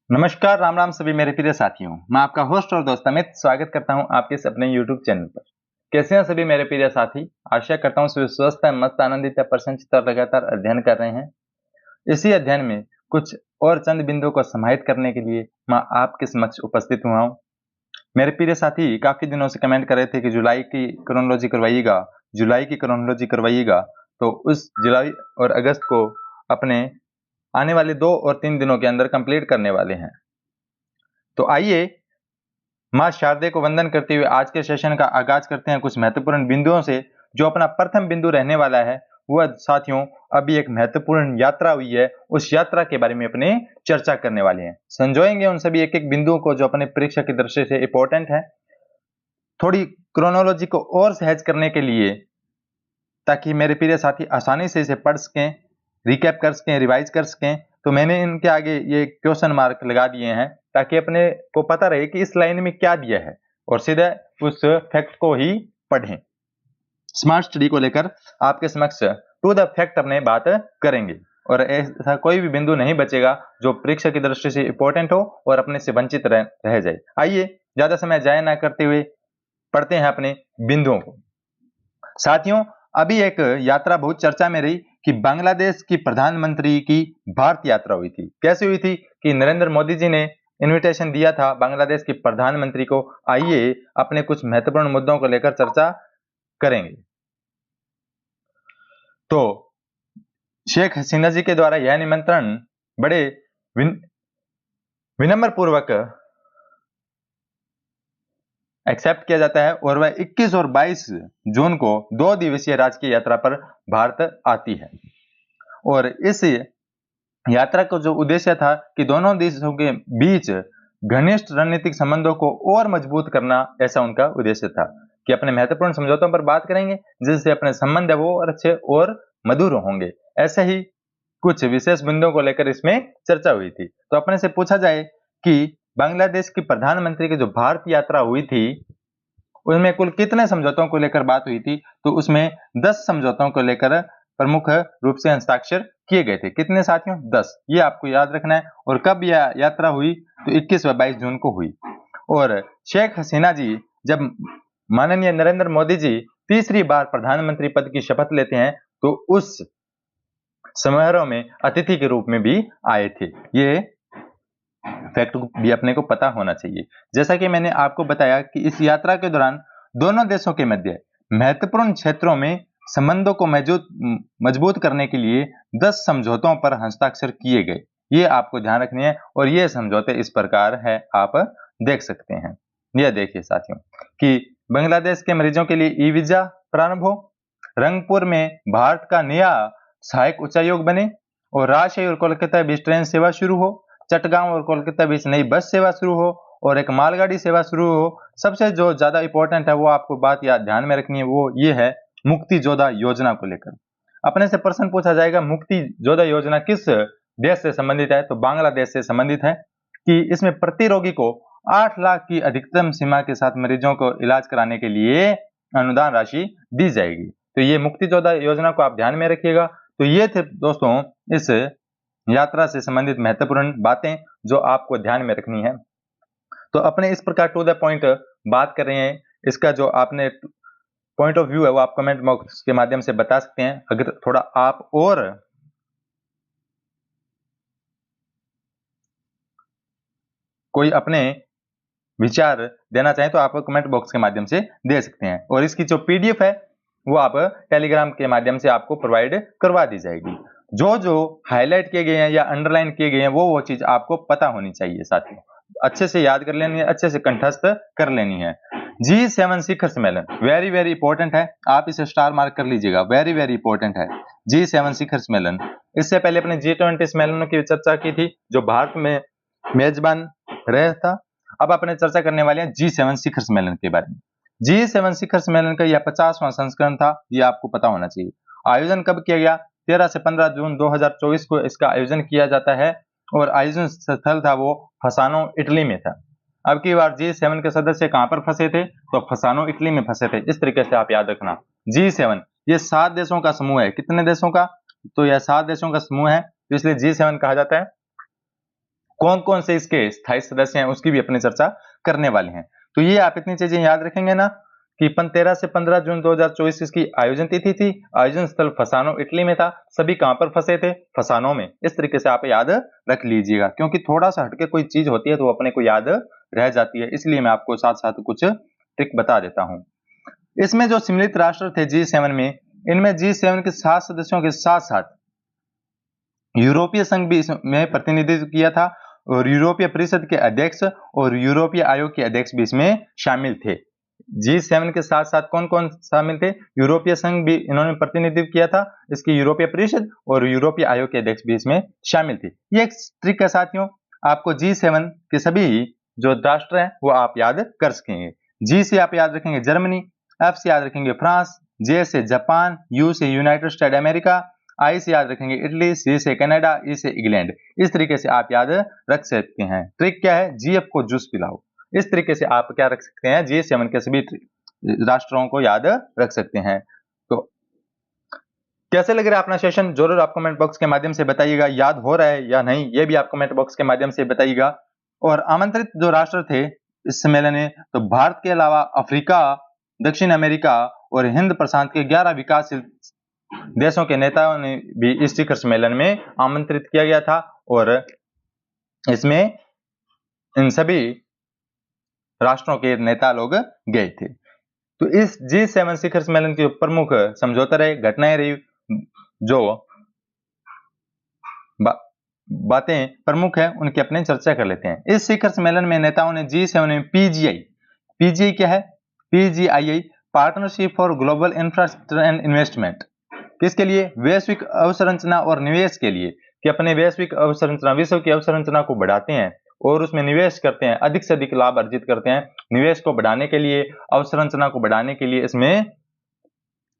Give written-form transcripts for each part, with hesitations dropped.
नमस्कार, राम राम सभी मेरे प्रिय साथियों। मैं आपका होस्ट और दोस्त अमित स्वागत करता हूं आपके इस अपने यूट्यूब चैनल पर। कैसे हैं सभी मेरे प्रिय साथी? आशा करता हूं सभी स्वस्थ हैं, मस्त, आनंदित, प्रसन्नचित्त और लगातार अध्ययन कर रहे हैं। इसी अध्ययन में कुछ और चंद बिंदुओं को समाहित करने के लिए मैं आपके समक्ष उपस्थित हुआ हूँ। मेरे प्रिय साथी काफी दिनों से कमेंट कर रहे थे कि जुलाई की क्रोनोलॉजी करवाइएगा, जुलाई की क्रोनोलॉजी करवाइएगा। तो उस जुलाई और अगस्त को अपने आने वाले 2 और 3 दिनों के अंदर कंप्लीट करने वाले हैं। तो आइए माँ शारदे को वंदन करते हुए आज के सेशन का आगाज करते हैं कुछ महत्वपूर्ण बिंदुओं से। जो अपना प्रथम बिंदु रहने वाला है वह साथियों अभी एक महत्वपूर्ण यात्रा हुई है, उस यात्रा के बारे में अपने चर्चा करने वाले हैं। समझाएंगे उन सभी एक एक बिंदुओं को जो अपने परीक्षा की दृष्टि से इंपॉर्टेंट है। थोड़ी क्रोनोलॉजी को और सहज करने के लिए, ताकि मेरे प्रिय साथी आसानी से इसे पढ़ सकें, रिकैप कर सकें, रिवाइज कर सकें, तो मैंने इनके आगे ये क्वेश्चन मार्क लगा दिए हैं ताकि अपने को पता रहे कि इस लाइन में क्या दिया है और सीधे उस फैक्ट को ही पढ़ें। स्मार्ट स्टडी को लेकर आपके समक्ष टू द फैक्ट अपने बात करेंगे और ऐसा कोई भी बिंदु नहीं बचेगा जो परीक्षा की दृष्टि से इंपॉर्टेंट हो और अपने से वंचित रह जाए। आइए ज्यादा समय जाया ना करते हुए पढ़ते हैं अपने बिंदुओं को। साथियों, अभी एक यात्रा बहुत चर्चा में रही कि बांग्लादेश की प्रधानमंत्री की भारत यात्रा हुई थी। कैसे हुई थी कि नरेंद्र मोदी जी ने इनविटेशन दिया था बांग्लादेश की प्रधानमंत्री को। आइए अपने कुछ महत्वपूर्ण मुद्दों को लेकर चर्चा करेंगे। तो शेख हसीना जी के द्वारा यह निमंत्रण बड़े विनम्र पूर्वक एक्सेप्ट किया जाता है और वह 21 और 22 जून को 2 दिवसीय राजकीय यात्रा पर भारत आती है। और इस यात्रा का जो उद्देश्य था कि दोनों देशों के बीच घनिष्ठ रणनीतिक संबंधों को और मजबूत करना, ऐसा उनका उद्देश्य था कि अपने महत्वपूर्ण समझौतों पर बात करेंगे जिससे अपने संबंध है वो और अच्छे और मधुर होंगे। ऐसे ही कुछ विशेष बिंदुओं को लेकर इसमें चर्चा हुई थी। तो अपने से पूछा जाए कि बांग्लादेश की प्रधानमंत्री की जो भारत यात्रा हुई थी उसमें कुल कितने समझौतों को लेकर बात हुई थी, तो उसमें 10 समझौतों को लेकर प्रमुख रूप से हस्ताक्षर किए गए थे। कितने साथियों? 10। ये आपको याद रखना है। और कब यह यात्रा हुई? तो 21 व 22 जून को हुई। और शेख हसीना जी जब माननीय नरेंद्र मोदी जी तीसरी बार प्रधानमंत्री पद की शपथ लेते हैं तो उस समारोह में अतिथि के रूप में भी आए थे। ये फैक्ट भी अपने को पता होना चाहिए। जैसा कि मैंने आपको बताया कि इस यात्रा के दौरान दोनों देशों के मध्य महत्वपूर्ण क्षेत्रों में संबंधों को मजबूत करने के लिए 10 समझौतों पर हस्ताक्षर किए गए। ये आपको ध्यान रखनी है और ये समझौते इस प्रकार है, आप देख सकते हैं। यह देखिए साथियों कि बांग्लादेश के मरीजों के लिए ई वीजा प्रारंभ हो, रंगपुर में भारत का नया सहायक उच्चायोग बने और राजशाही और कोलकाता बीच ट्रेन सेवा शुरू हो, चटगांव और कोलकाता बीच नई बस सेवा शुरू हो और एक मालगाड़ी सेवा शुरू हो। सबसे जो ज्यादा इंपॉर्टेंट है वो आपको बात याद ध्यान में रखनी है, वो ये है मुक्ति जोधा योजना को लेकर। अपने से प्रश्न पूछा जाएगा मुक्ति जोधा योजना किस देश से संबंधित है, तो बांग्लादेश से संबंधित है कि इसमें प्रति रोगी को 8 लाख की अधिकतम सीमा के साथ मरीजों को इलाज कराने के लिए अनुदान राशि दी जाएगी। तो ये मुक्ति जोधा योजना को आप ध्यान में रखिएगा। तो ये थे दोस्तों इस यात्रा से संबंधित महत्वपूर्ण बातें जो आपको ध्यान में रखनी है। तो अपने इस प्रकार टू द पॉइंट बात कर रहे हैं। इसका जो आपने पॉइंट ऑफ व्यू है वो आप कमेंट बॉक्स के माध्यम से बता सकते हैं। अगर थोड़ा आप और कोई अपने विचार देना चाहें तो आप कमेंट बॉक्स के माध्यम से दे सकते हैं। और इसकी जो पीडीएफ है वो आप टेलीग्राम के माध्यम से आपको प्रोवाइड करवा दी जाएगी। जो जो हाईलाइट किए गए हैं या अंडरलाइन किए गए हैं वो चीज आपको पता होनी चाहिए साथियों। अच्छे से याद कर लेनी है, अच्छे से कंठस्थ कर लेनी है। G7 शिखर सम्मेलन वेरी वेरी इंपॉर्टेंट है, आप इसे स्टार मार्क कर लीजिएगा। वेरी वेरी इंपॉर्टेंट है G7 शिखर सम्मेलन। इससे पहले अपने G20 सम्मेलनों की चर्चा की थी जो भारत में मेजबान रहा था। अब अपने चर्चा करने वाले हैं G7 शिखर सम्मेलन के बारे में। G7 शिखर सम्मेलन का यह 50वां संस्करण था, ये आपको पता होना चाहिए। आयोजन कब किया गया? 13 से 15 जून 2024 को इसका आयोजन किया जाता है और आयोजन स्थल था वो फसानो इटली में था। अब की बार G7 के सदस्य कहां पर फंसे थे? तो फसानो इटली में फंसे थे। इस तरीके से आप याद रखना। G7 ये 7 देशों का समूह है। कितने देशों का? तो यह 7 देशों का समूह है, तो इसलिए G7 कहा जाता है। कौन कौन से इसके स्थायी सदस्य हैं उसकी भी अपनी चर्चा करने वाले हैं। तो ये आप इतनी चीजें याद रखेंगे ना कि 13 से 15 जून 2024 इसकी आयोजन तिथि थी। आयोजन स्थल फसानो इटली में था। सभी कहां पर फंसे थे? फसानो में। इस तरीके से आप याद रख लीजिएगा, क्योंकि थोड़ा सा हटके कोई चीज होती है तो अपने को याद रह जाती है, इसलिए मैं आपको साथ साथ कुछ ट्रिक बता देता हूं। इसमें जो सम्मिलित राष्ट्र थे G7 में, इनमें G7 के 7 सदस्यों के साथ साथ यूरोपीय संघ भी इसमें प्रतिनिधित्व किया था और यूरोपीय परिषद के अध्यक्ष और यूरोपीय आयोग के अध्यक्ष भी इसमें शामिल थे। G7 के साथ साथ कौन कौन शामिल थे? यूरोपीय संघ भी इन्होंने प्रतिनिधित्व किया था, इसकी यूरोपीय परिषद और यूरोपीय आयोग के अध्यक्ष भी इसमें शामिल थे। ये एक ट्रिक है साथियों, आपको G7 के सभी जो राष्ट्र हैं वो आप याद कर सकेंगे। G से आप याद रखेंगे जर्मनी, F से याद रखेंगे फ्रांस, J से जापान, U से यूनाइटेड स्टेट अमेरिका, I से याद रखेंगे इटली, C से कनाडा, E से इंग्लैंड। इस तरीके से आप याद रख सकते हैं। ट्रिक क्या है? GF को जूस पिलाओ। इस तरीके से आप क्या रख सकते हैं? G7 के सभी राष्ट्रों को याद रख सकते हैं। तो कैसे लग रहा है अपना सेशन? जरूर आप कमेंट बॉक्स के माध्यम से बताइएगा, याद हो रहा है या नहीं, ये भी आप कमेंट बॉक्स के माध्यम से बताइएगा। और आमंत्रित जो राष्ट्र थे इस सम्मेलन में, तो भारत के अलावा अफ्रीका, दक्षिण अमेरिका और हिंद प्रशांत के 11 विकासशील देशों के नेताओं ने भी इस शिखर सम्मेलन में आमंत्रित किया गया था और इसमें इन सभी राष्ट्रों के नेता लोग गए थे। तो इस G7 शिखर सम्मेलन की प्रमुख समझौता रहे, घटनाएं रही, जो बातें प्रमुख है उनकी अपने चर्चा कर लेते हैं। इस शिखर सम्मेलन में नेताओं ने G7 में PGI क्या है? PGII partnership for global infrastructure and investment, किसके लिए? वैश्विक अवसंरचना और निवेश के लिए, कि अपने वैश्विक अवसंरचना, विश्व की अवसंरचना को बढ़ाते हैं और उसमें निवेश करते हैं, अधिक से अधिक लाभ अर्जित करते हैं। निवेश को बढ़ाने के लिए, अवसंरचना को बढ़ाने के लिए इसमें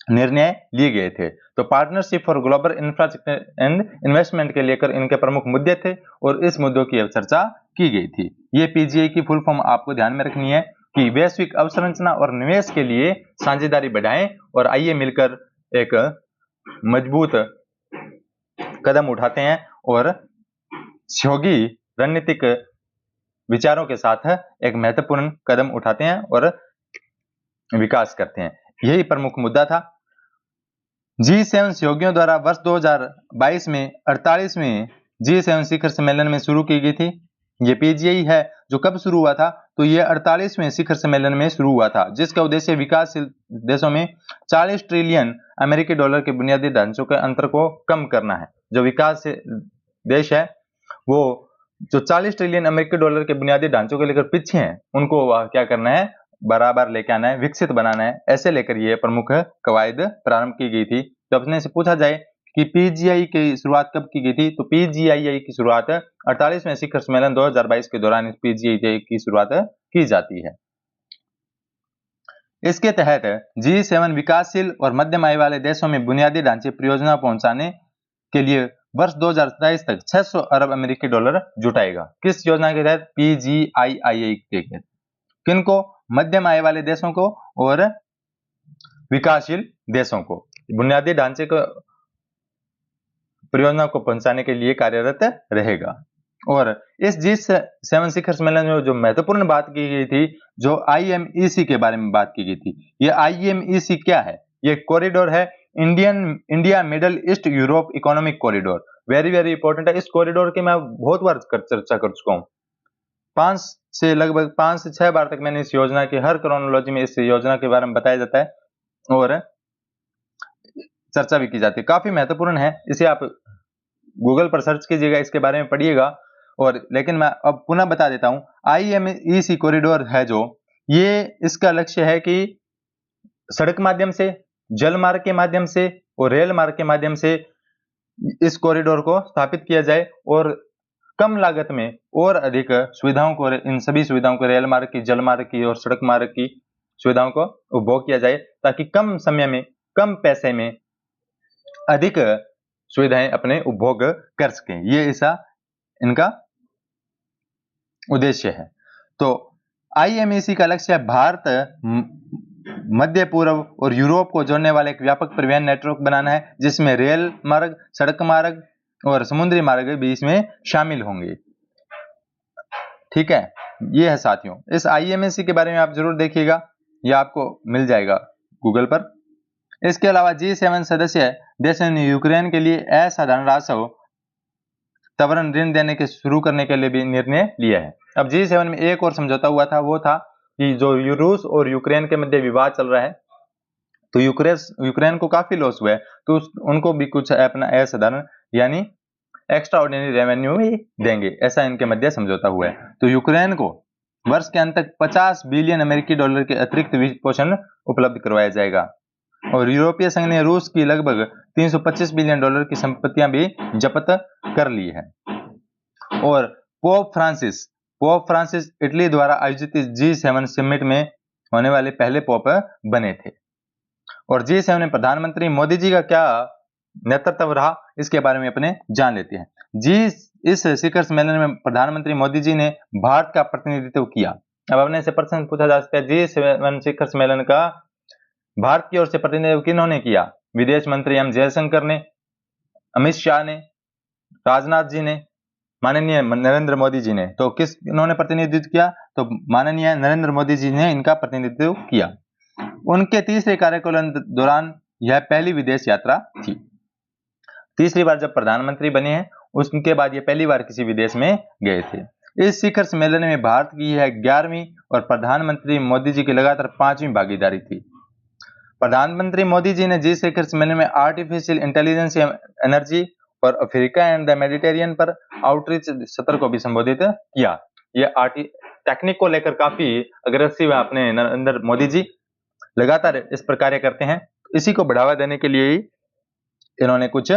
निर्णय लिए गए थे। तो partnership for global infrastructure and investment के लेकर इनके प्रमुख मुद्दे थे और इस मुद्दों की चर्चा की गई थी। ये PGI की फुल फॉर्म आपको ध्यान में रखनी है कि वैश्विक अवसंरचना और निवेश के लिए साझेदारी बढ़ाएं और आइए मिलकर एक मजबूत कदम उठाते हैं और सहयोगी रणनीतिक विचारों के साथ एक महत्वपूर्ण कदम उठाते हैं और विकास करते हैं। यही प्रमुख मुद्दा था। G7 सहयोगियों द्वारा वर्ष 2022 में 48वें G7 शिखर सम्मेलन में शुरू की गई थी। ये PGI है जो कब शुरू हुआ था? तो ये 48वें शिखर सम्मेलन में शुरू हुआ था, जिसका उद्देश्य विकासशील देशों में 40 ट्रिलियन अमेरिकी डॉलर के बुनियादी ढांचों के अंतर को कम करना है। जो विकास देश है वो जो 40 ट्रिलियन अमेरिकी डॉलर के बुनियादी ढांचों को लेकर पीछे हैं, उनको क्या करना है? बराबर लेके आना है, विकसित बनाना है। ऐसे लेकर ये प्रमुख कवायद प्रारंभ की गई थी। तो अपने से पूछा जाए कि PGI की शुरुआत कब की गई थी, तो PGI की शुरुआत 48वें शिखर सम्मेलन 2022 के दौरान इस PGI की शुरुआत की जाती है। इसके तहत G7 विकासशील और मध्यम आय वाले देशों में बुनियादी ढांचे परियोजना पहुंचाने के लिए वर्ष 2023 तक 600 अरब अमेरिकी डॉलर जुटाएगा। किस योजना के तहत? PGII के तहत। किनको? मध्यम आय वाले देशों को और विकासशील देशों को बुनियादी ढांचे को परियोजना को पहुंचाने के लिए कार्यरत रहेगा। और इस G7 शिखर सम्मेलन में जो महत्वपूर्ण बात की गई थी, जो IMEC के बारे में बात की गई थी। ये IMEC क्या है? ये कॉरिडोर है, India middle east Europe economic corridor. Very very important है। इस कॉरिडोर की मैं बहुत बार चर्चा कर चुका हूँ। 5 से 6 बार तक मैंने इस योजना की हर क्रोनोलॉजी में इस योजना के बारे में बताया जाता है और चर्चा भी की जाती है। काफी महत्वपूर्ण है, इसे आप गूगल पर सर्च कीजिएगा, इसके बारे में पढ़िएगा। और लेकिन मैं अब पुनः बता देता हूं, IMEC कॉरिडोर है जो, ये इसका लक्ष्य है कि सड़क माध्यम से, जल मार्ग के माध्यम से और रेल मार्ग के माध्यम से इस कॉरिडोर को स्थापित किया जाए और कम लागत में और अधिक सुविधाओं को, इन सभी सुविधाओं को, रेल मार्ग की, जल मार्ग की और सड़क मार्ग की सुविधाओं को उपभोग किया जाए, ताकि कम समय में, कम पैसे में अधिक सुविधाएं अपने उपभोग कर सकें। ये ऐसा इनका उद्देश्य है। तो IMEC का लक्ष्य है भारत, मध्य पूर्व और यूरोप को जोड़ने वाला एक व्यापक परिवहन नेटवर्क बनाना है, जिसमें रेल मार्ग, सड़क मार्ग और समुद्री मार्ग भी इसमें शामिल होंगे। ठीक है, ये है साथियों। इस IMAC के बारे में आप जरूर देखिएगा, ये आपको मिल जाएगा गूगल पर। इसके अलावा G7 सदस्य देशों ने यूक्रेन के लिए असाधारण राशि त्वरण ऋण देने के शुरू करने के लिए भी निर्णय लिया है। अब G7 में एक और समझौता हुआ था, वो था कि जो रूस और यूक्रेन के मध्य विवाद चल रहा है, तो यूक्रेन को काफी लॉस हुआ है, तो उनको भी कुछ अपना असाधारण यानी एक्स्ट्रा ऑर्डिनरी रेवेन्यू ही देंगे, ऐसा इनके मध्य समझौता हुआ है। तो यूक्रेन को वर्ष के अंत तक 50 बिलियन अमेरिकी डॉलर के अतिरिक्त वित्त पोषण उपलब्ध करवाया जाएगा। और यूरोपीय संघ ने रूस की लगभग 325 बिलियन डॉलर की संपत्तियां भी जब्त कर ली है। और पोप फ्रांसिस इटली द्वारा आयोजित G7 समिट में होने वाले पहले पोप बने थे। और G7 में प्रधानमंत्री मोदी जी का क्या नेतृत्व रहा, इसके बारे में अपने जान लेते हैं। इस शिखर सम्मेलन में प्रधानमंत्री मोदी जी ने भारत का प्रतिनिधित्व किया। अब अपने से प्रश्न पूछा जा सकता है, G7 शिखर सम्मेलन का भारत की ओर से प्रतिनिधित्व किन्होंने किया? विदेश मंत्री एम जयशंकर ने, अमित शाह ने, राजनाथ जी ने, माननीय नरेंद्र मोदी जी ने। तो इन्होंने प्रतिनिधित्व किया? तो माननीय नरेंद्र मोदी जी ने इनका प्रतिनिधित्व किया। उनके तीसरे कार्यकाल दौरान यह पहली विदेश यात्रा थी। तीसरी बार जब प्रधानमंत्री बने हैं, उसके बाद ये पहली बार किसी विदेश में गए थे। इस शिखर सम्मेलन में भारत की यह 11वीं और प्रधानमंत्री मोदी जी की लगातार 5वीं भागीदारी थी। प्रधानमंत्री मोदी जी ने जी शिखर सम्मेलन में आर्टिफिशियल इंटेलिजेंस, एनर्जी और अफ्रीका एंड द मेडिटेरियन पर आउटरीच सत्र को भी संबोधित किया। ये टेक्निक को लेकर काफी अग्रेसिव है अपने नरेंद्र मोदी जी, लगातार इस पर कार्य करते हैं। इसी को बढ़ावा देने के लिए ही इन्होंने कुछ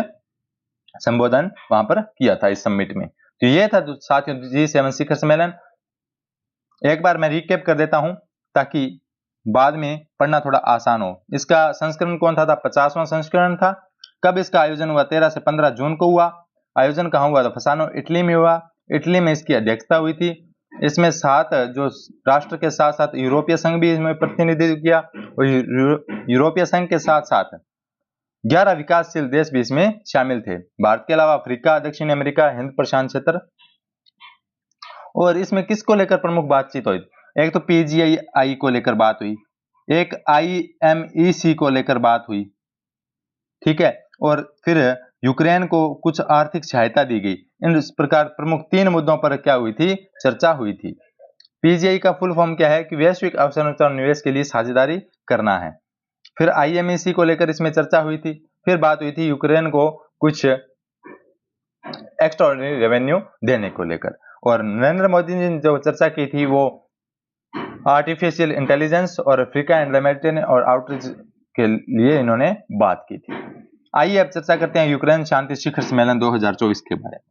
संबोधन वहां पर किया था इस समिट में। तो ये था साथियों G7 शिखर सम्मेलन। एक बार मैं रिकैप कर देता हूं ताकि बाद में पढ़ना थोड़ा आसान हो। इसका संस्करण कौन था? 50वां संस्करण था। कब इसका आयोजन हुआ? 13 से 15 जून को हुआ। आयोजन कहां हुआ? तो फसानो इटली में हुआ। इटली में इसकी अध्यक्षता हुई थी। इसमें 7 जो राष्ट्र के साथ साथ यूरोपीय संघ भी इसमें प्रतिनिधित्व किया, और यूरोपीय संघ के साथ साथ 11 विकासशील देश भी इसमें शामिल थे। भारत के अलावा अफ्रीका, दक्षिण अमेरिका, हिंद प्रशांत क्षेत्र। और इसमें किसको लेकर प्रमुख बातचीत हुई? एक तो PGI को लेकर बात हुई, एक IMEC को लेकर बात हुई, ठीक है, और फिर यूक्रेन को कुछ आर्थिक सहायता दी गई। इन प्रकार प्रमुख 3 मुद्दों पर क्या हुई थी? चर्चा हुई थी। PGI का फुल फॉर्म क्या है? कि वैश्विक अवसरों और निवेश के लिए साझेदारी करना है। फिर IMEC को लेकर इसमें चर्चा हुई थी। फिर बात हुई थी यूक्रेन को कुछ एक्स्ट्राऑर्डिनरी रेवेन्यू देने को लेकर। और नरेंद्र मोदी ने जो चर्चा की थी वो आर्टिफिशियल इंटेलिजेंस और अफ्रीका एंड द मेडिटेरियन और आउटरीच के लिए इन्होंने बात की थी। आइए अब चर्चा करते हैं यूक्रेन शांति शिखर सम्मेलन 2024 के बारे में।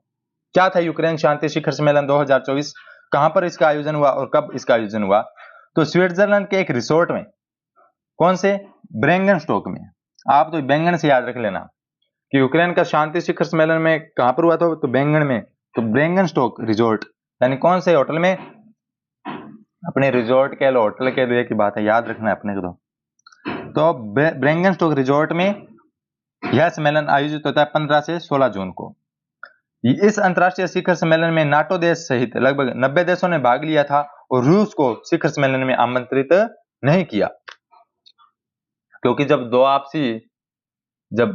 क्या था यूक्रेन शांति शिखर सम्मेलन 2024? कहां पर इसका आयोजन हुआ और कब इसका आयोजन हुआ? तो स्विट्जरलैंड के एक रिसोर्ट में। कौन से? ब्रेंगनस्टॉक में। आप तो बैंगन से याद रख लेना कि यूक्रेन का शांति शिखर सम्मेलन में कहां पर हुआ था? तो बैंगन में। तो ब्रेंगनस्टॉक रिजोर्ट यानी कौन से होटल में? अपने रिजोर्ट के होटल के लिए की बात है, याद रखना है अपने को। तो ब्रेंगनस्टॉक रिजोर्ट में यह सम्मेलन आयोजित होता है 15 से 16 जून को। इस अंतर्राष्ट्रीय शिखर सम्मेलन में नाटो देश सहित लगभग 90 देशों ने भाग लिया था और रूस को शिखर सम्मेलन में आमंत्रित नहीं किया, क्योंकि जब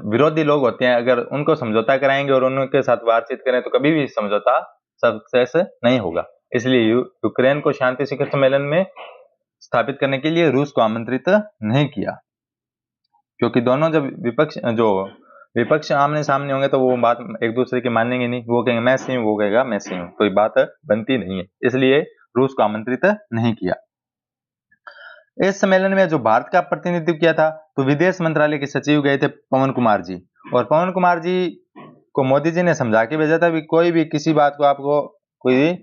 विरोधी लोग होते हैं, अगर उनको समझौता कराएंगे और उनके साथ बातचीत करें तो कभी भी समझौता सक्सेस नहीं होगा। इसलिए यूक्रेन को शांति शिखर सम्मेलन में स्थापित करने के लिए रूस को आमंत्रित नहीं किया, क्योंकि दोनों जब विपक्ष आमने सामने होंगे तो वो बात एक दूसरे की मानेंगे नहीं। वो कहेंगे मैं सही हूं, वो कहेगा मैं सही हूं, तो ये बात बनती नहीं है। इसलिए रूस को आमंत्रित नहीं किया। इस सम्मेलन में जो भारत का प्रतिनिधित्व किया था तो विदेश मंत्रालय के सचिव गए थे पवन कुमार जी, और पवन कुमार जी को मोदी जी ने समझा के भेजा था कि कोई भी किसी बात को आपको कोई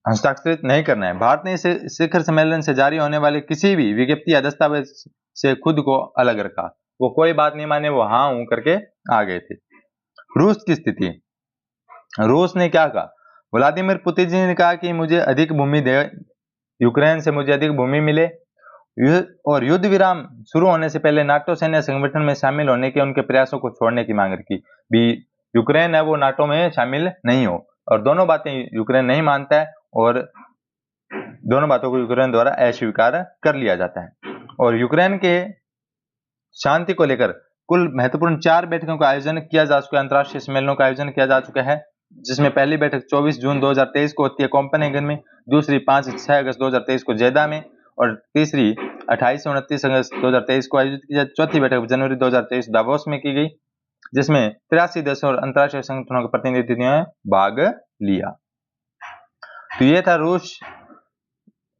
हस्ताक्षरित नहीं करना है। भारत ने इस शिखर सम्मेलन से जारी होने वाले किसी भी विज्ञप्ति या दस्तावेज से खुद को अलग रखा। वो कोई बात नहीं माने, वो हाँ हूं करके आ गए थे। रूस की स्थिति, रूस ने क्या कहा? व्लादिमीर पुतिन जी ने कहा कि मुझे अधिक भूमि दे, यूक्रेन से मुझे अधिक भूमि मिले, और युद्ध विराम शुरू होने से पहले नाटो सैन्य संगठन में शामिल होने के उनके प्रयासों को छोड़ने की मांग रखी। भी यूक्रेन है वो नाटो में शामिल नहीं हो। और दोनों बातें यूक्रेन नहीं मानता है और दोनों बातों को यूक्रेन द्वारा अस्वीकार कर लिया जाता है। और यूक्रेन के शांति को लेकर कुल महत्वपूर्ण 4 बैठकों का आयोजन किया जा चुका है, अंतर्राष्ट्रीय सम्मेलनों का आयोजन किया जा चुका है, जिसमें पहली बैठक 24 जून 2023 को होती है कोपेनहेगन में, दूसरी 5-6 अगस्त 2023 को जेदा में और तीसरी 28 से 29 अगस्त 2023 को आयोजित की जाती। चौथी बैठक जनवरी 2023 दावोस में की गई, जिसमें 83 देशों और अंतर्राष्ट्रीय संगठनों के प्रतिनिधियों ने भाग लिया। तो ये था रूस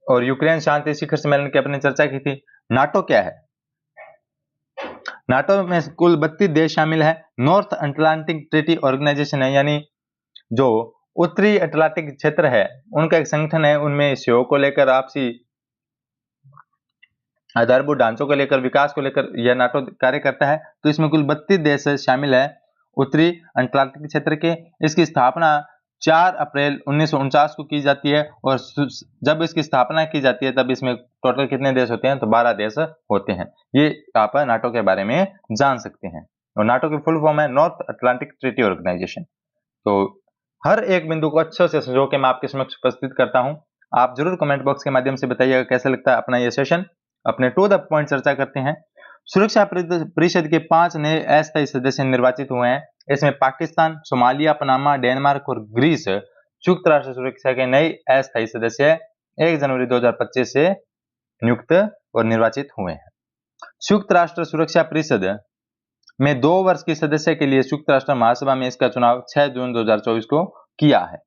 और यूक्रेन शांति शिखर सम्मेलन की अपनी चर्चा की थी। नाटो क्या है? नाटो में कुल 32 देश शामिल है। नॉर्थ अटलांटिक ट्रीटी ऑर्गेनाइजेशन है, यानी जो उत्तरी अटलांटिक क्षेत्र है उनका एक संगठन है। उनमें सहयोग को लेकर, आपसी आधारभूत ढांचों को लेकर, विकास को लेकर यह नाटो कार्य करता है। तो इसमें कुल 32 देश शामिल है उत्तरी अटलांटिक क्षेत्र के। इसकी स्थापना 4 अप्रैल 1949 को की जाती है और जब इसकी स्थापना की जाती है तब इसमें टोटल कितने देश होते हैं? तो 12 देश होते हैं। ये आप नाटो के बारे में जान सकते हैं। और नाटो की फुल फॉर्म है नॉर्थ अटलांटिक ट्रीटी ऑर्गेनाइजेशन। तो हर एक बिंदु को अच्छे से समझो के मैं आपके समक्ष उपस्थित करता हूं। आप जरूर कमेंट बॉक्स के माध्यम से बताइएगा कैसा लगता है अपना यह सेशन। अपने टू द पॉइंट चर्चा करते हैं। सुरक्षा परिषद के 5 नए अस्थायी सदस्य निर्वाचित हुए हैं। इसमें पाकिस्तान, सोमालिया, पनामा, डेनमार्क और ग्रीस संयुक्त राष्ट्र सुरक्षा के नए अस्थायी सदस्य 1 जनवरी 2025 से नियुक्त और निर्वाचित हुए हैं। संयुक्त राष्ट्र सुरक्षा परिषद में 2 वर्ष की सदस्य के लिए संयुक्त राष्ट्र महासभा में इसका चुनाव 6 जून 2024 को किया है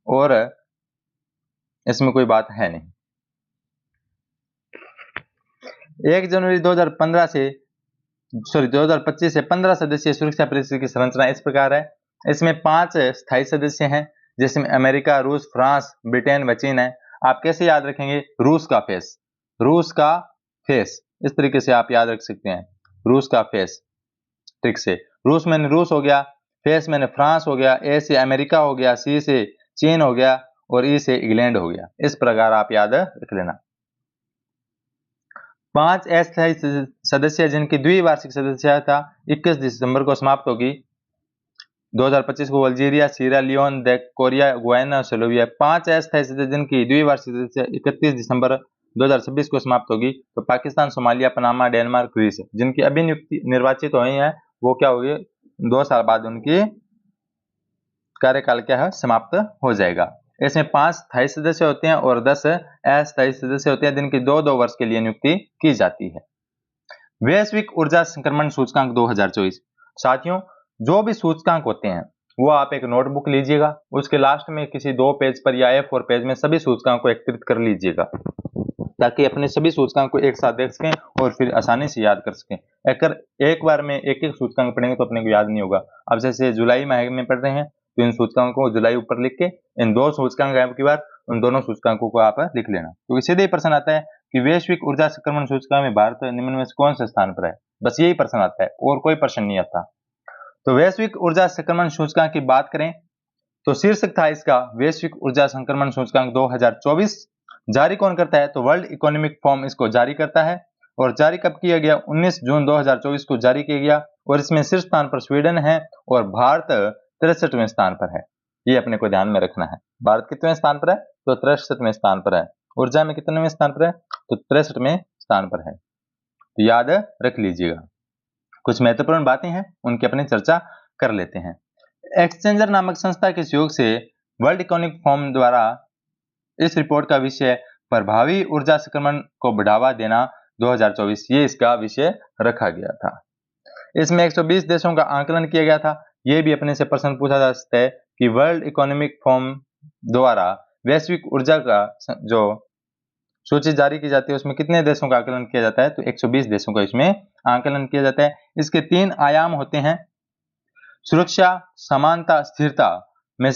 और इसमें कोई बात है नहीं। 1 जनवरी 2025 से 15 सदस्यीय सुरक्षा परिषद की संरचना इस प्रकार है। इसमें 5 स्थायी सदस्य हैं, जिसमें अमेरिका, रूस, फ्रांस, ब्रिटेन व चीन है। आप कैसे याद रखेंगे? रूस का फेस इस तरीके से आप याद रख सकते हैं। रूस का फेस, ठीक से रूस मैंने रूस हो गया, फेस मैंने फ्रांस हो गया, ए से अमेरिका हो गया, सी से चीन हो गया और ई से इंग्लैंड हो गया। इस प्रकार आप याद रख लेना। 5 अस्थायी सदस्य जिनकी द्विवार्षिक सदस्यता 21 दिसंबर को समाप्त होगी 2025 को, अल्जीरिया, सीरा लियोन, कोरिया, गुयाना, सोलोविया। 5 अस्थायी सदस्य जिनकी द्विवार्षिक सदस्यता 31 दिसंबर 2026 को समाप्त होगी, तो Pakistan, Somalia, Panama, Denmark, Greece. जिनकी अभी निर्वाचित हुई हैं वो क्या होगी? 2 साल बाद उनकी कार्यकाल क्या है? समाप्त हो जाएगा। इसमें 5 स्थायी सदस्य होते हैं और 10 अस्थायी सदस्य होते हैं, जिनकी 2-2 वर्ष के लिए नियुक्ति की जाती है। वैश्विक ऊर्जा संक्रमण सूचकांक 2024। साथियों, जो भी सूचकांक होते हैं वो आप एक नोटबुक लीजिएगा, उसके लास्ट में किसी 2 पेज पर या A4 पेज में सभी सूचकांक को एकत्रित कर लीजिएगा, ताकि अपने सभी सूचकांक को एक साथ देख सकें और फिर आसानी से याद कर सकें। अगर एक बार में एक एक सूचकांक पढ़ेंगे तो अपने को याद नहीं होगा। अब जैसे जुलाई माह में पढ़ रहे हैं तो इन सूचकांकों को जुलाई ऊपर लिख के इन 2 सूचकांक की बार उन दोनों सूचकांकों को आप लिख लेना, क्योंकि सीधे ही प्रश्न आता है कि वैश्विक ऊर्जा संक्रमण सूचकांक में भारत निम्न में से कौन से स्थान पर है। बस यही प्रश्न आता है और कोई प्रश्न नहीं आता। तो वैश्विक ऊर्जा संक्रमण सूचकांक की बात करें तो शीर्षक था इसका वैश्विक ऊर्जा संक्रमण सूचकांक 2024। जारी कौन करता है? तो वर्ल्ड इकोनॉमिक फोरम इसको जारी करता है। और जारी कब किया गया? 19 जून 2024 को जारी किया गया। और इसमें शीर्ष स्थान पर स्वीडन है और भारत 63वें स्थान पर है। ये अपने को ध्यान में रखना है। भारत कितने स्थान पर है? तो 63वें स्थान पर है। ऊर्जा में कितने स्थान पर है? तो 63वें स्थान पर है। तो याद रख लीजिएगा। कुछ महत्वपूर्ण बातें हैं उनकी अपनी चर्चा कर लेते हैं। एक्सचेंजर नामक संस्था के सहयोग से वर्ल्ड इकोनॉमिक फोरम द्वारा इस रिपोर्ट का विषय प्रभावी ऊर्जा संक्रमण को बढ़ावा देना 2024 ये इसका विषय रखा गया था। इसमें 120 देशों का आंकलन किया गया था। यह भी अपने से प्रश्न पूछा जा सकता है कि वर्ल्ड इकोनॉमिक फोरम द्वारा वैश्विक ऊर्जा का जो सूची जारी की जाती है उसमें कितने देशों का आकलन किया जाता है? तो 120 देशों का इसमें आकलन किया जाता है। इसके 3 आयाम होते हैं। सुरक्षा, समानता, स्थिरता में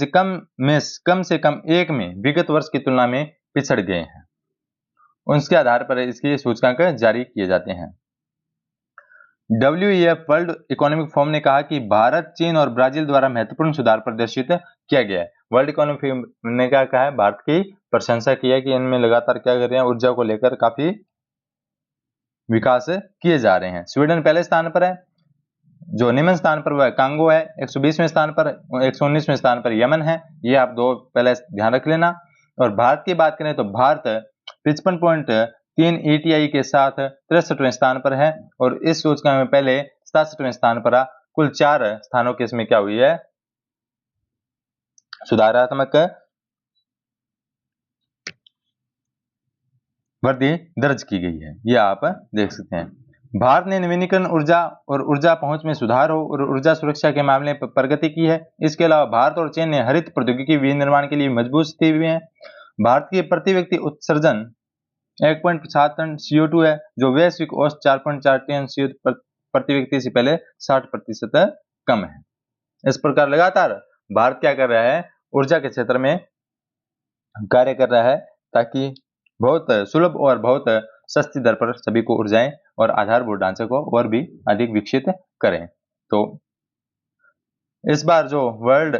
कम से कम एक में विगत वर्ष की तुलना में पिछड़ गए हैं। उसके आधार पर इसके सूचकांक जारी किए जाते हैं। WEF वर्ल्ड इकोनॉमिक फोरम ने कहा कि भारत, चीन और ब्राजील द्वारा महत्वपूर्ण सुधार प्रदर्शित किया गया है। वर्ल्ड इकोनॉमिक फोरम ने क्या कहा है? भारत की प्रशंसा की है कि इनमें लगातार क्या कर रहे हैं? ऊर्जा को लेकर काफी विकास किए जा रहे हैं। स्वीडन पहले स्थान पर है, जो निम्न स्थान पर वह कांगो है 120वें स्थान पर, 119वें स्थान पर यमन है। ये आप दो पहले ध्यान रख लेना। और भारत की बात करें तो भारत 55.3 ETI के साथ 63वें स्थान पर है और इस सूचकांक में पहले 67वें स्थान पर रहा। कुल 4 स्थानों के इसमें क्या हुई है, सुधारात्मक वृद्धि दर्ज की गई है। यह आप देख सकते हैं। भारत ने नवीनीकरण ऊर्जा और ऊर्जा पहुंच में सुधार हो और ऊर्जा सुरक्षा के मामले पर प्रगति की है। इसके अलावा भारत और चीन ने हरित प्रौद्योगिकी विनिर्माण के लिए मजबूत स्थिति हुए हैं। भारत की प्रति व्यक्ति उत्सर्जन 1.7 टन CO2 है, जो वैश्विक औसत 4.4 टन CO2 प्रति व्यक्ति से पहले 60% कम है। इस प्रकार लगातार भारत क्या कर रहा है, ऊर्जा के क्षेत्र में कार्य कर रहा है ताकि बहुत सुलभ और बहुत सस्ती दर पर सभी को ऊर्जाएं और आधारभूत ढांचे को और भी अधिक विकसित करें। तो इस बार जो वर्ल्ड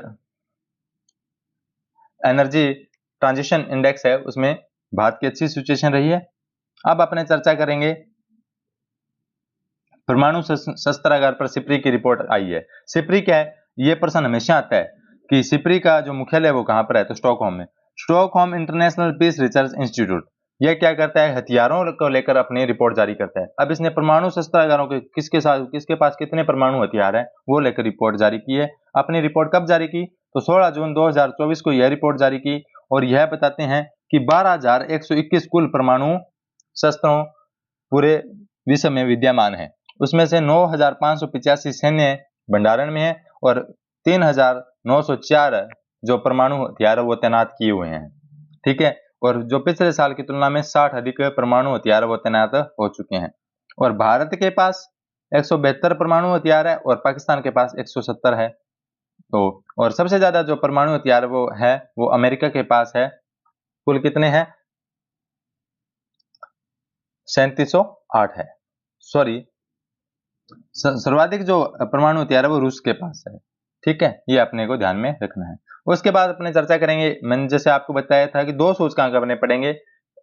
एनर्जी ट्रांजिशन इंडेक्स है उसमें भारत की अच्छी सिचुएशन रही है। अब अपने चर्चा करेंगे परमाणु शस्त्रागार पर सिप्री की रिपोर्ट आई है। सिप्री क्या है, ये प्रश्न हमेशा आता है कि सिप्री का जो मुख्यालय है वो कहां पर है, तो स्टॉकहोम में। Stockholm International Peace Research Institute यह क्या करता है, हथियारों को लेकर अपनी रिपोर्ट जारी करता है। अब इसने परमाणु शस्त्रागारों के किसके पास कितने परमाणु हथियार है वो लेकर रिपोर्ट जारी की है। अपनी रिपोर्ट कब जारी की, तो 16 जून 2024 को यह रिपोर्ट जारी की और यह बताते हैं कि 12,121 कुल परमाणु शस्त्रों पूरे विश्व में विद्यमान है। उसमें से 9,585 सैन्य भंडारण में है और 3,904 जो परमाणु हथियार वो तैनात किए हुए हैं। ठीक है, और जो पिछले साल की तुलना में 60 अधिक परमाणु हथियार वो तैनात हो चुके हैं। और भारत के पास 172 परमाणु हथियार है और पाकिस्तान के पास 170 है। तो और सबसे ज्यादा जो परमाणु हथियार वो है वो अमेरिका के पास है। कुल कितने हैं, 3708 है। सॉरी, सर्वाधिक जो परमाणु हथियार है वो रूस के पास है। ठीक है, ये अपने को ध्यान में रखना है। उसके बाद अपने चर्चा करेंगे, मैंने जैसे आपको बताया था कि 2 सूचकांक अपने पढ़ेंगे।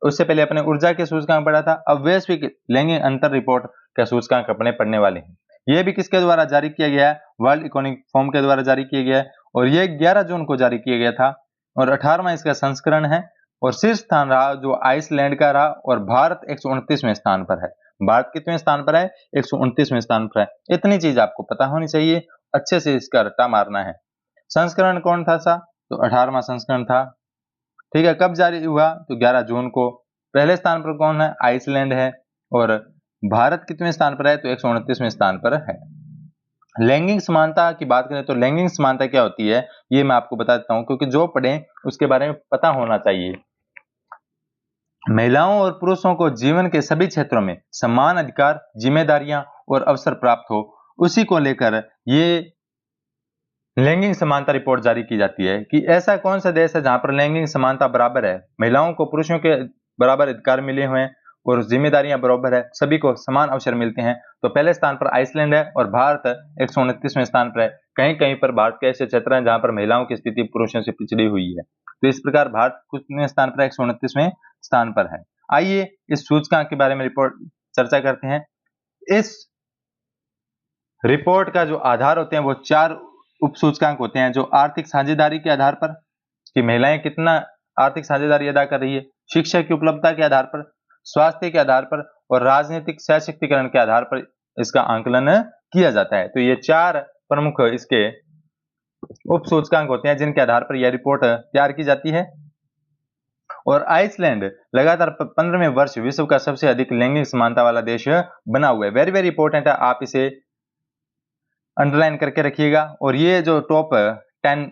उससे पहले अपने ऊर्जा के सूचकांक पढ़ा था, अब वैश्विक लैंगिक अंतर रिपोर्ट का सूचकांक अपने पढ़ने वाले हैं। यह भी किसके द्वारा जारी किया गया है, वर्ल्ड इकोनॉमिक फोरम के द्वारा जारी किया गया है और यह 11 जून को जारी किया गया था और 18वां इसका संस्करण है। और शीर्ष स्थान रहा जो आइसलैंड का रहा और भारत 129वें स्थान पर है। भारत कितवें स्थान पर है, 129वें स्थान पर है। इतनी चीज आपको पता होनी चाहिए, अच्छे से इसका रट्टा मारना है। संस्करण कौन था सा, तो 18वां संस्करण था। ठीक है, कब जारी हुआ, तो 11 जून को। पहले स्थान पर कौन है, आइसलैंड है और भारत कितवें स्थान पर है, तो 129वें स्थान पर है। लैंगिक समानता की बात करें तो लैंगिक समानता क्या होती है ये मैं आपको बता देता हूं, क्योंकि जो पढ़े उसके बारे में पता होना चाहिए। महिलाओं और पुरुषों को जीवन के सभी क्षेत्रों में समान अधिकार, जिम्मेदारियां और अवसर प्राप्त हो, उसी को लेकर ये लैंगिक समानता रिपोर्ट जारी की जाती है कि ऐसा कौन सा देश है जहां पर लैंगिक समानता बराबर है, महिलाओं को पुरुषों के बराबर अधिकार मिले हुए हैं और जिम्मेदारियां बराबर है, सभी को समान अवसर मिलते हैं। तो पहले स्थान पर आइसलैंड है और भारत 129वें स्थान पर है। कहीं कहीं पर भारत के ऐसे क्षेत्र हैं जहां पर महिलाओं की स्थिति पुरुषों से पिछड़ी हुई है। तो इस प्रकार भारत कितने स्थान पर, 129वें स्थान पर है। आइए इस सूचकांक के बारे में रिपोर्ट चर्चा करते हैं। इस रिपोर्ट का जो आधार होते हैं वो 4 उप सूचकांक होते हैं, जो आर्थिक साझेदारी के आधार पर कि महिलाएं कितना आर्थिक साझेदारी अदा कर रही है, शिक्षा की उपलब्धता के आधार पर, स्वास्थ्य के आधार पर और राजनीतिक सशक्तिकरण के आधार पर इसका आंकलन किया जाता है। तो ये 4 प्रमुख इसके उप सूचकांक होते हैं जिनके आधार पर यह रिपोर्ट तैयार की जाती है। और आइसलैंड लगातार 15वें वर्ष विश्व का सबसे अधिक लैंगिक समानता वाला देश बना हुआ है। वेरी वेरी इंपॉर्टेंट है, आप इसे अंडरलाइन करके रखिएगा। और ये जो टॉप 10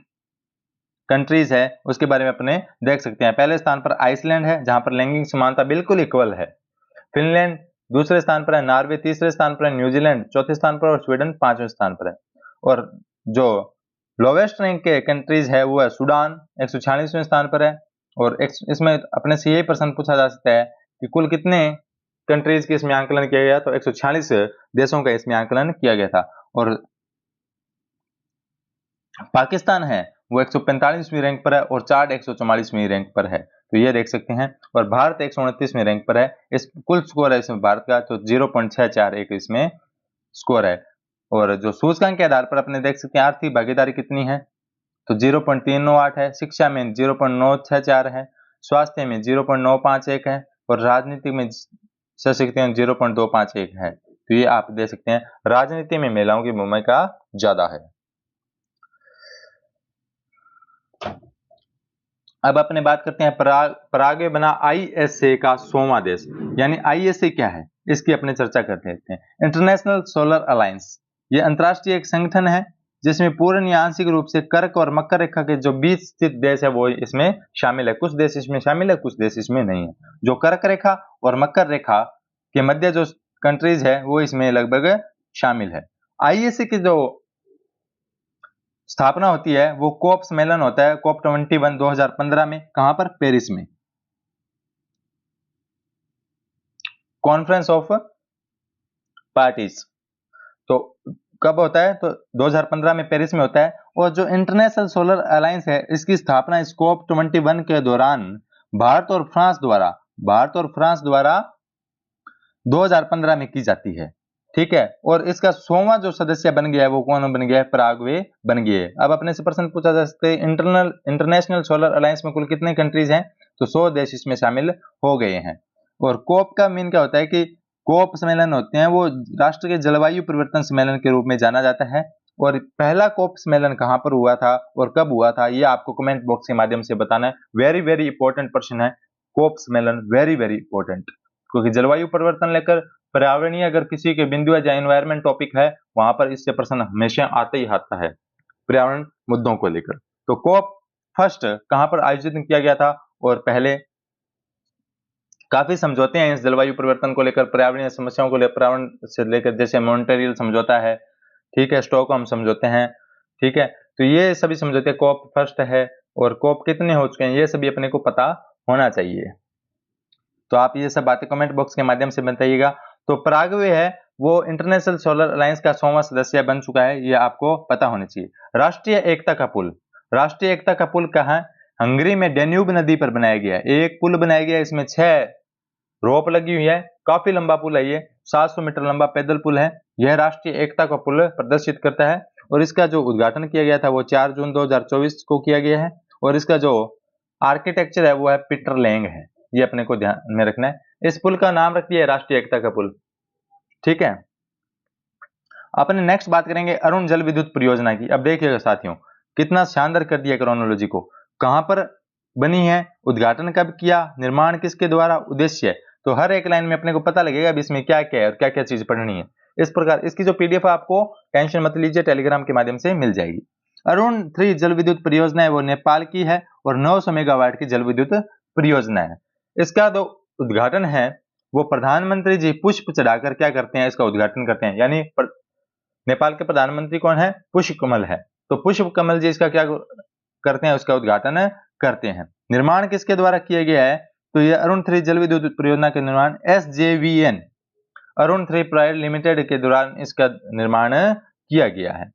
कंट्रीज है उसके बारे में अपने देख सकते हैं। पहले स्थान पर आइसलैंड है जहां पर लैंगिक समानता बिल्कुल इक्वल है। फिनलैंड दूसरे स्थान पर है, नॉर्वे तीसरे स्थान पर है, न्यूजीलैंड चौथे स्थान पर और स्वीडन 5वें स्थान पर है। और जो लोवेस्ट रैंक के कंट्रीज है वो है सूडान 146वें स्थान पर है। और इसमें अपने से यही प्रश्न पूछा जा सकता है कि कुल कितने कंट्रीज के इसमें आंकलन किया गया, तो 146 देशों का इसमें आंकलन किया गया था। और पाकिस्तान है वो 145वीं रैंक पर है और चाड 144वीं रैंक पर है। तो ये देख सकते हैं। और भारत 129वें रैंक पर है। इस कुल स्कोर है इसमें भारत का तो 0.641 इसमें स्कोर है। और जो सूचकांक के आधार पर अपने देख सकते हैं आर्थिक भागीदारी कितनी है, तो 0.398 है, शिक्षा में 0.964 है, स्वास्थ्य में 0.951 है और राजनीति में सशक्तिकरण 0.251 है। तो ये आप देख सकते हैं राजनीति में महिलाओं की भूमिका ज्यादा है। अब अपने बात करते हैं पराग्वे बना आईएसए का 100वां देश, यानी आईएसए क्या है इसकी अपने चर्चा करते हैं। इंटरनेशनल सोलर अलायंस, ये अंतरराष्ट्रीय एक संगठन है जिसमें पूर्ण या आंशिक रूप से कर्क और मकर रेखा के जो बीच स्थित देश है वो इसमें शामिल है। कुछ देश इसमें शामिल है, कुछ देश इसमें नहीं है। जो कर्क रेखा और मकर रेखा के मध्य जो कंट्रीज है वो इसमें लगभग शामिल है। आईएसए की जो स्थापना होती है वो कोप सम्मेलन होता है, कोप 21 2015 में, कहां पर, पेरिस में, कॉन्फ्रेंस ऑफ पार्टीज। तो कब होता है, तो 2015 में पेरिस में होता है। और जो इंटरनेशनल सोलर अलायंस है इसकी स्थापना कोप 21 के दौरान भारत और फ्रांस द्वारा 2015 में की जाती है, ठीक है। और इसका 100वां जो सदस्य बन गया है वो कौन बन गया है, पराग्वे बन गया है। अब अपने से प्रश्न पूछा जा सकता है इंटरनेशनल सोलर अलायंस में कुल कितने कंट्रीज हैं, तो 100 देश इसमें शामिल हो गए हैं। और कोप का मीन क्या होता है कि कोप सम्मेलन होते हैं वो राष्ट्र के जलवायु परिवर्तन सम्मेलन के रूप में जाना जाता है। और पहला कोप सम्मेलन कहां पर हुआ था और कब हुआ था ये आपको कमेंट बॉक्स के माध्यम से बताना है। वेरी वेरी इंपॉर्टेंट प्रश्न है कोप सम्मेलन, वेरी वेरी इंपॉर्टेंट, क्योंकि जलवायु परिवर्तन लेकर पर्यावरणीय अगर किसी के बिंदु या एनवायरमेंट टॉपिक है वहां पर इससे प्रश्न हमेशा आता ही आता है पर्यावरण मुद्दों को लेकर। तो कोप फर्स्ट कहां पर आयोजित किया गया था, और पहले काफी समझौते हैं इस जलवायु परिवर्तन को लेकर, पर्यावरणीय समस्याओं को लेकर, पर्यावरण से लेकर, जैसे मॉन्ट्रियल समझौता है, ठीक है, स्टॉकहोम समझौते हैं, ठीक है। तो ये सभी समझौते कोप फर्स्ट है। और कोप कितने हो चुके हैं ये सभी अपने को पता होना चाहिए। तो आप ये सब बातें कमेंट बॉक्स के माध्यम से बताइएगा। तो पराग्वे है वो इंटरनेशनल सोलर अलायंस का 100वां सदस्य बन चुका है, ये आपको पता होना चाहिए। राष्ट्रीय एकता का पुल, राष्ट्रीय एकता का पुल कहाँ है, हंगरी में डेन्यूब नदी पर बनाया गया है। एक पुल बनाया गया है, इसमें 6 रोप लगी हुई है, काफी लंबा पुल है ये, 700 मीटर लंबा पैदल पुल है। यह राष्ट्रीय एकता का पुल प्रदर्शित करता है। और इसका जो उद्घाटन किया गया था वो 4 जून 2024 को किया गया है। और इसका जो आर्किटेक्चर है वो है पीटर लैंग है, ये अपने को ध्यान में रखना है। इस पुल का नाम रख दिया है राष्ट्रीय एकता का पुल, ठीक है। अपने नेक्स्ट बात करेंगे अरुण जल विद्युत परियोजना की। अब देखिएगा साथियों कितना शानदार कर दिया क्रोनोलॉजी को, कहां पर बनी है, उद्घाटन कब किया, निर्माण किसके द्वारा, उद्देश्य, तो हर एक लाइन में अपने को पता लगेगा अब इसमें क्या क्या है और क्या क्या चीज पढ़नी है। इस प्रकार इसकी जो पीडीएफ आपको टेंशन मत लीजिए टेलीग्राम के माध्यम से मिल जाएगी। अरुण 3 जल विद्युत परियोजना है वो नेपाल की है और 900 मेगावाट की जल विद्युत परियोजना है। इसका जो उद्घाटन है वो प्रधानमंत्री जी पुष्प चढ़ाकर क्या करते हैं, इसका उद्घाटन करते हैं। यानी नेपाल के प्रधानमंत्री कौन है, पुष्प कमल है। तो पुष्प कमल जी इसका क्या करते हैं, उसका उद्घाटन करते हैं। निर्माण किसके द्वारा किया गया है, तो ये अरुण 3 जल विद्युत परियोजना का निर्माण SJVN अरुण 3 प्राइवेट लिमिटेड के दौरान इसका निर्माण किया गया है।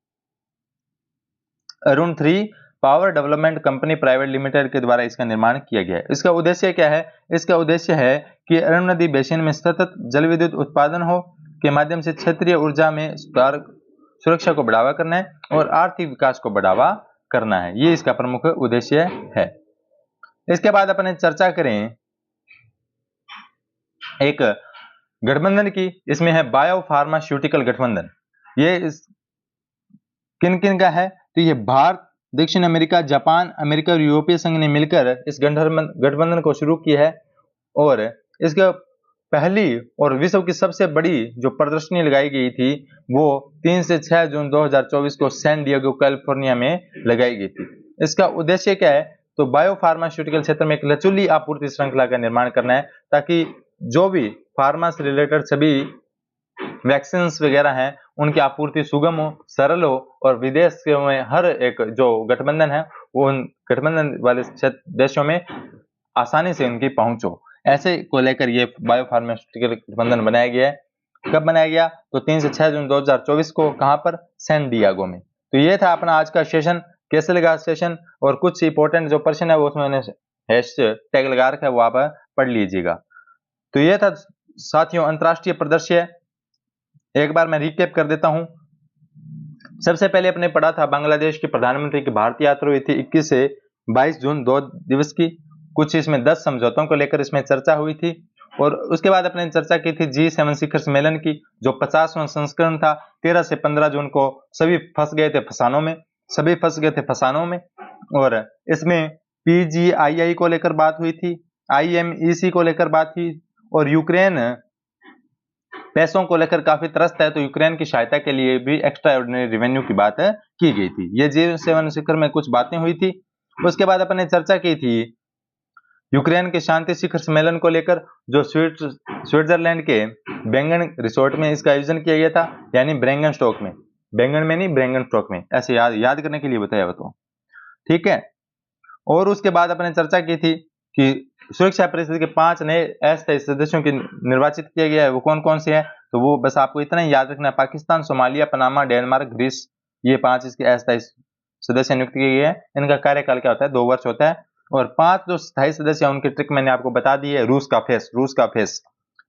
Arun 3 power development company private limited के द्वारा इसका निर्माण किया गया है। इसका उद्देश्य क्या है, इसका उद्देश्य है कि अरुण नदी बेसिन में सतत जल विद्युत उत्पादन हो के माध्यम से क्षेत्रीय ऊर्जा में सुधार, सुरक्षा को बढ़ावा करना है और आर्थिक विकास को बढ़ावा करना है, ये इसका प्रमुख उद्देश्य है। इसके बाद अपन चर्चा करें एक गठबंधन की, इसमें है बायो फार्मास्यूटिकल गठबंधन। ये किन किन का है, तो ये भारत, दक्षिण अमेरिका, जापान, अमेरिका और यूरोपीय संघ ने मिलकर इस गठबंधन को शुरू किया है। और इसका पहली और विश्व की सबसे बड़ी जो प्रदर्शनी लगाई गई थी वो 3 से 6 जून 2024 को सैन डिएगो कैलिफोर्निया में लगाई गई थी। इसका उद्देश्य क्या है, तो बायो फार्मास्यूटिकल क्षेत्र में एक लचीली आपूर्ति श्रृंखला का निर्माण करना है ताकि जो भी फार्मा से रिलेटेड सभी वैक्सीन वगैरह हैं उनकी आपूर्ति सुगम हो, सरल हो और विदेश में हर एक जो गठबंधन है वो उन गठबंधन वाले देशों में आसानी से उनकी पहुंच हो, ऐसे को लेकर ये बायो फार्मास्यूटिकल गठबंधन बनाया गया है। कब बनाया गया, तो 3 से 6 जून 2024 को, कहां पर, सैन डिएगो में। तो ये था अपना आज का सेशन, कैसे लगा सेशन, और कुछ इंपॉर्टेंट जो प्रश्न है वो उसमें मैंने हैशटैग लगा रखा है वो आप पढ़ लीजिएगा। तो ये था साथियों अंतरराष्ट्रीय परिदृश्य, एक बार मैं रिकैप कर देता हूं। सबसे पहले अपने पढ़ा था बांग्लादेश के प्रधानमंत्री की भारत यात्रा हुई थी 21 से 22 जून 2 दिवस की। कुछ इसमें 10 समझौतों को लेकर इसमें चर्चा हुई थी। और उसके बाद अपने चर्चा की थी G7 शिखर सम्मेलन की, जो 50वां संस्करण था। 13 से 15 जून को सभी फंस गए थे फसानों में। और इसमें PGII को लेकर बात हुई थी, IMEC को लेकर बात हुई, और यूक्रेन पैसों को लेकर काफी त्रस्त है, तो यूक्रेन की सहायता के लिए भी एक्स्ट्रा ऑर्डिनरी रेवेन्यू की बात की गई थी। ये G7 शिखर में कुछ बातें हुई थी। उसके बाद अपने चर्चा की थी यूक्रेन के शांति शिखर सम्मेलन को लेकर, जो स्विट्जरलैंड के बेंगन रिसोर्ट में इसका आयोजन किया गया था, यानी ब्रेंगनस्टॉक में, बेंगन में नहीं ब्रेंगनस्टॉक में, ऐसे याद करने के लिए बताया वो तो ठीक है। और उसके बाद अपने चर्चा की थी कि सुरक्षा परिषद के 5 नए अस्थायी सदस्यों की निर्वाचित किया गया है। वो कौन कौन से हैं, तो वो बस आपको इतना ही याद रखना है, Pakistan, Somalia, Panama, Denmark, Greece, ये 5 इसके अस्थायी सदस्य नियुक्त किए गए हैं। इनका कार्यकाल क्या होता है, 2 वर्ष होता है। और 5 जो स्थायी सदस्य हैं उनकी ट्रिक मैंने आपको बता दी है, रूस का फेस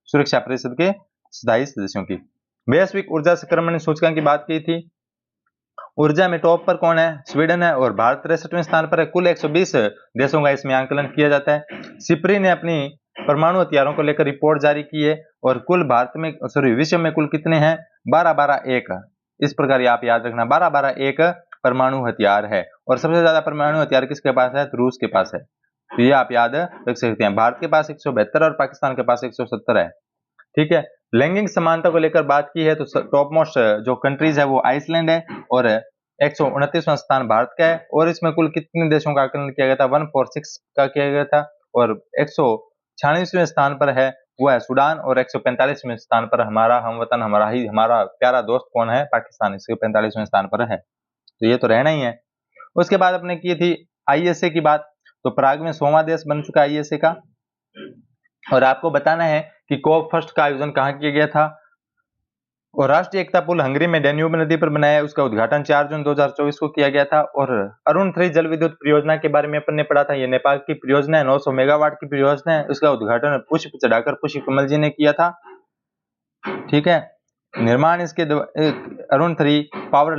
सुरक्षा परिषद के स्थायी सदस्यों की। वैश्विक ऊर्जा संक्रमण सूचकांक की बात की थी। ऊर्जा में टॉप पर कौन है, स्वीडन है, और भारत 63वें स्थान पर है। कुल 120 देशों का इसमें आंकलन किया जाता है। सिप्री ने अपनी परमाणु हथियारों को लेकर रिपोर्ट जारी की है, और कुल विश्व में कुल कितने हैं, 12-12-1। इस प्रकार आप याद रखना, 12-12-1 परमाणु हथियार है। और सबसे ज्यादा परमाणु हथियार किसके पास है, तो रूस के पास है। तो ये आप याद रख सकते हैं। भारत के पास 172 और पाकिस्तान के पास 170 है। ठीक है। लैंगिक समानता को लेकर बात की है, तो टॉप मोस्ट जो कंट्रीज है वो आइसलैंड है, और 129वां स्थान भारत का है। और इसमें कुल कितने देशों का आकलन किया गया था, 146 का किया गया था। और 196वें स्थान पर है वो है सूडान, और 145वें स्थान पर हमारा हमवतन, हमारा प्यारा दोस्त कौन है, पाकिस्तान, इसके 45वें स्थान पर है। तो ये तो रहना ही है। उसके बाद अपने की थी ISA की बात, तो प्राग में 100वां देश बन चुका है ISA का। और आपको बताना है कि कोप फर्स्ट का आयोजन कहाँ किया गया था, और राष्ट्रीय एकता पुल हंगरी में डैन्यूब नदी पर बनाया है, उसका उद्घाटन 4 जून 2024 को किया गया था। और अरुण 3 जल विद्युत परियोजना के बारे में अपन ने पढ़ा था। ये नेपाल की परियोजना है, 900 मेगावाट की परियोजना है। उसका उद्घाटन पुष्प चढ़ाकर पुष्प कमल जी ने किया था। ठीक है। निर्माण इसके अरुण 3 पावर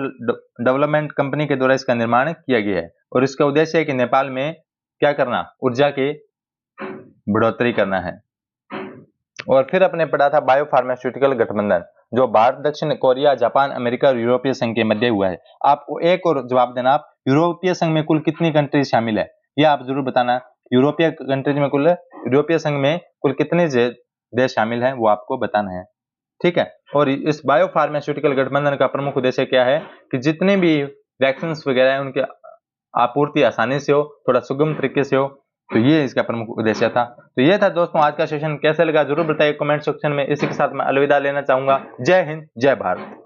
डेवलपमेंट कंपनी के द्वारा इसका निर्माण किया गया है, और इसका उद्देश्य है कि नेपाल में क्या करना, ऊर्जा की बढ़ोतरी करना है। और फिर अपने पढ़ा था बायोफार्मास्यूटिकल गठबंधन, जो भारत, दक्षिण कोरिया, जापान, अमेरिका और यूरोपीय संघ के मध्य हुआ है। आपको एक और जवाब देना, आप यूरोपीय संघ में कुल कितनी कंट्रीज शामिल है, यह आप जरूर बताना। यूरोपीय संघ में कुल कितने देश शामिल हैं, वो आपको बताना है। ठीक है। और इस बायोफार्मास्यूटिकल गठबंधन का प्रमुख उद्देश्य क्या है कि जितने भी वैक्सीन वगैरह है उनकी आपूर्ति आसानी से हो, थोड़ा सुगम तरीके से हो। तो ये इसका प्रमुख उद्देश्य था। तो ये था दोस्तों आज का सेशन, कैसा लगा जरूर बताइए कमेंट सेक्शन में। इसी के साथ मैं अलविदा लेना चाहूंगा। जय हिंद, जय भारत।